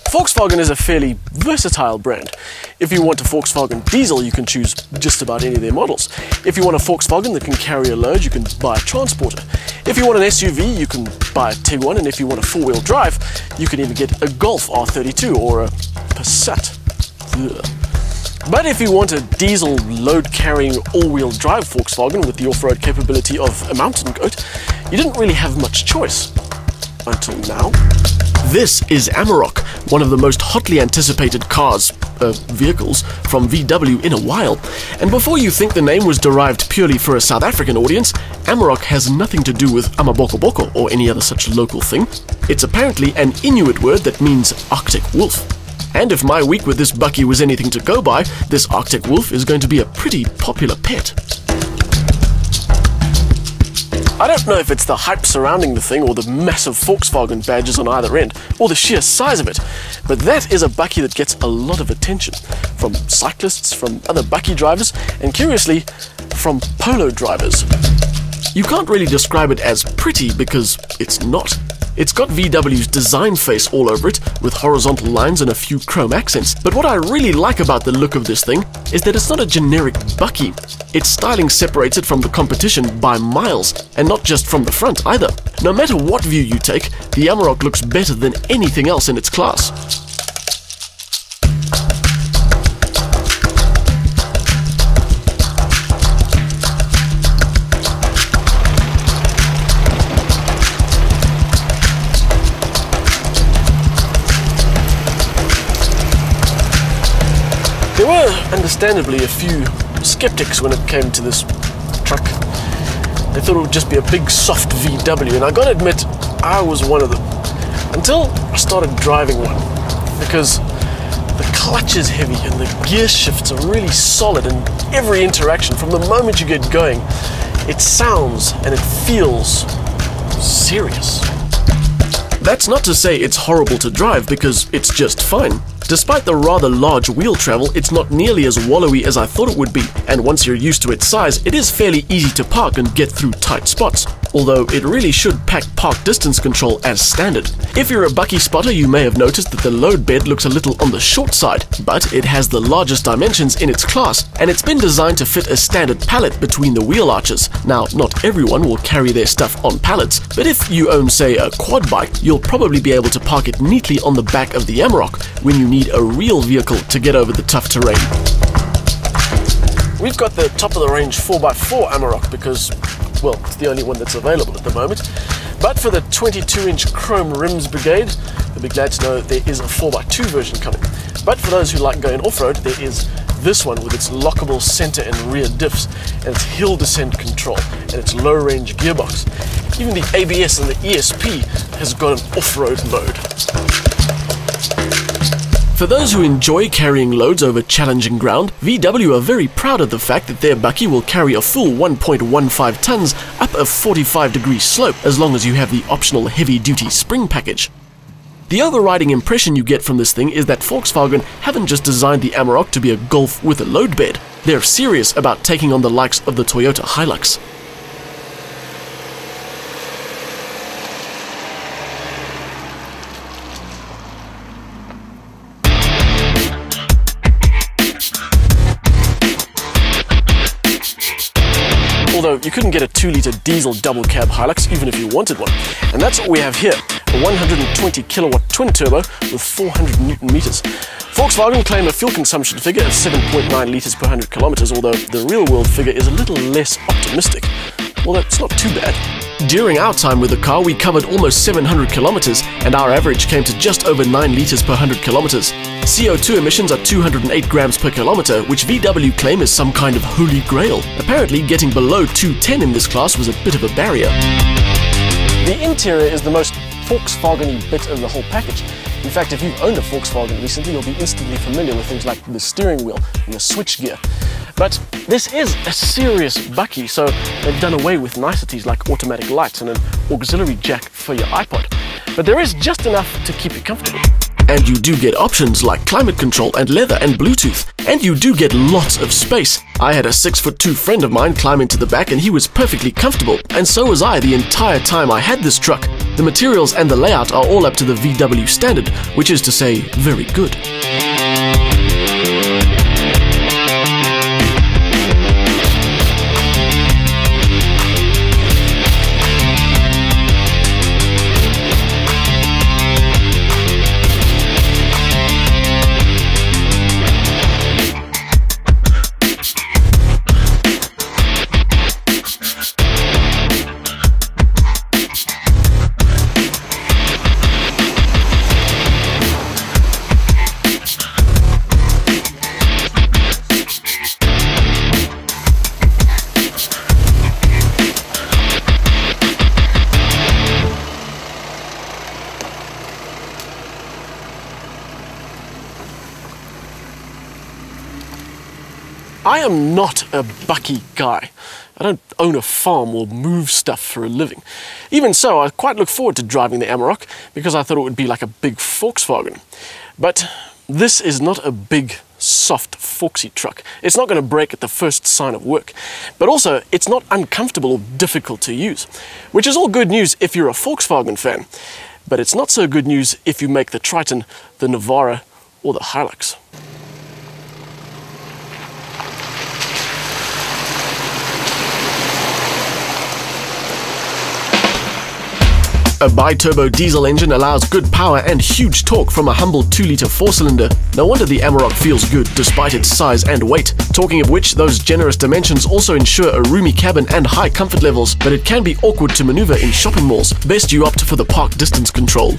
Volkswagen is a fairly versatile brand. If you want a Volkswagen diesel, you can choose just about any of their models. If you want a Volkswagen that can carry a load, you can buy a transporter. If you want an SUV, you can buy a Tiguan, and if you want a four-wheel drive, you can even get a Golf R32 or a Passat. Ugh. But if you want a diesel load-carrying all-wheel drive Volkswagen with the off-road capability of a mountain goat, you didn't really have much choice. Until now. This is Amarok, one of the most hotly anticipated vehicles from VW in a while. And before you think the name was derived purely for a South African audience, Amarok has nothing to do with Amabokoboko or any other such local thing. It's apparently an Inuit word that means Arctic wolf. And if my week with this bucky was anything to go by, this Arctic wolf is going to be a pretty popular pet. I don't know if it's the hype surrounding the thing or the massive Volkswagen badges on either end, or the sheer size of it, but that is a bucky that gets a lot of attention, from cyclists, from other bucky drivers, and curiously, from polo drivers. You can't really describe it as pretty because it's not. It's got VW's design face all over it, with horizontal lines and a few chrome accents. But what I really like about the look of this thing is that it's not a generic bucky. Its styling separates it from the competition by miles, and not just from the front either. No matter what view you take, the Amarok looks better than anything else in its class. There were, understandably, a few skeptics when it came to this truck. They thought it would just be a big, soft VW, and I gotta admit, I was one of them. Until I started driving one, because the clutch is heavy and the gear shifts are really solid, and every interaction, from the moment you get going, it sounds and it feels serious. That's not to say it's horrible to drive, because it's just fine. Despite the rather large wheel travel, it's not nearly as wallowy as I thought it would be, and once you're used to its size, it is fairly easy to park and get through tight spots. Although it really should pack park distance control as standard. If you're a bucky spotter, you may have noticed that the load bed looks a little on the short side, but it has the largest dimensions in its class, and it's been designed to fit a standard pallet between the wheel arches. Now, not everyone will carry their stuff on pallets, but if you own, say, a quad bike, you'll probably be able to park it neatly on the back of the Amarok when you need a real vehicle to get over the tough terrain. We've got the top-of-the-range 4x4 Amarok because, well, it's the only one that's available at the moment. But for the 22-inch chrome rims brigade, you'll be glad to know that there is a 4x2 version coming. But for those who like going off-road, there is this one with its lockable center and rear diffs, and its hill descent control, and its low-range gearbox. Even the ABS and the ESP has got an off-road mode. For those who enjoy carrying loads over challenging ground, VW are very proud of the fact that their bucky will carry a full 1.15 tons up a 45-degree slope as long as you have the optional heavy-duty spring package. The overriding impression you get from this thing is that Volkswagen haven't just designed the Amarok to be a Golf with a load bed. They're serious about taking on the likes of the Toyota Hilux. Although you couldn't get a 2-litre diesel double-cab Hilux even if you wanted one. And that's what we have here, a 120-kilowatt twin-turbo with 400 Newton-meters. Volkswagen claim a fuel consumption figure of 7.9 litres per 100 kilometers, although the real-world figure is a little less optimistic. Well, that's not too bad. During our time with the car, we covered almost 700 kilometers, and our average came to just over 9 litres per 100 kilometers. CO2 emissions are 208 grams per kilometer, which VW claim is some kind of holy grail. Apparently, getting below 210 in this class was a bit of a barrier. The interior is the most Volkswagen-y bit of the whole package. In fact, if you've owned a Volkswagen recently, you'll be instantly familiar with things like the steering wheel and the switchgear. But this is a serious bucky, so they've done away with niceties like automatic lights and an auxiliary jack for your iPod. But there is just enough to keep you comfortable. And you do get options like climate control and leather and Bluetooth. And you do get lots of space. I had a 6'2" friend of mine climb into the back and he was perfectly comfortable. And so was I the entire time I had this truck. The materials and the layout are all up to the VW standard, which is to say, very good. I am not a bucky guy. I don't own a farm or move stuff for a living. Even so, I quite look forward to driving the Amarok because I thought it would be like a big Volkswagen. But this is not a big, soft, folksy truck. It's not going to break at the first sign of work. But also, it's not uncomfortable or difficult to use, which is all good news if you're a Volkswagen fan. But it's not so good news if you make the Triton, the Navara, or the Hilux. A bi-turbo diesel engine allows good power and huge torque from a humble 2-litre 4-cylinder. No wonder the Amarok feels good despite its size and weight. Talking of which, those generous dimensions also ensure a roomy cabin and high comfort levels, but it can be awkward to maneuver in shopping malls. Best you opt for the park distance control.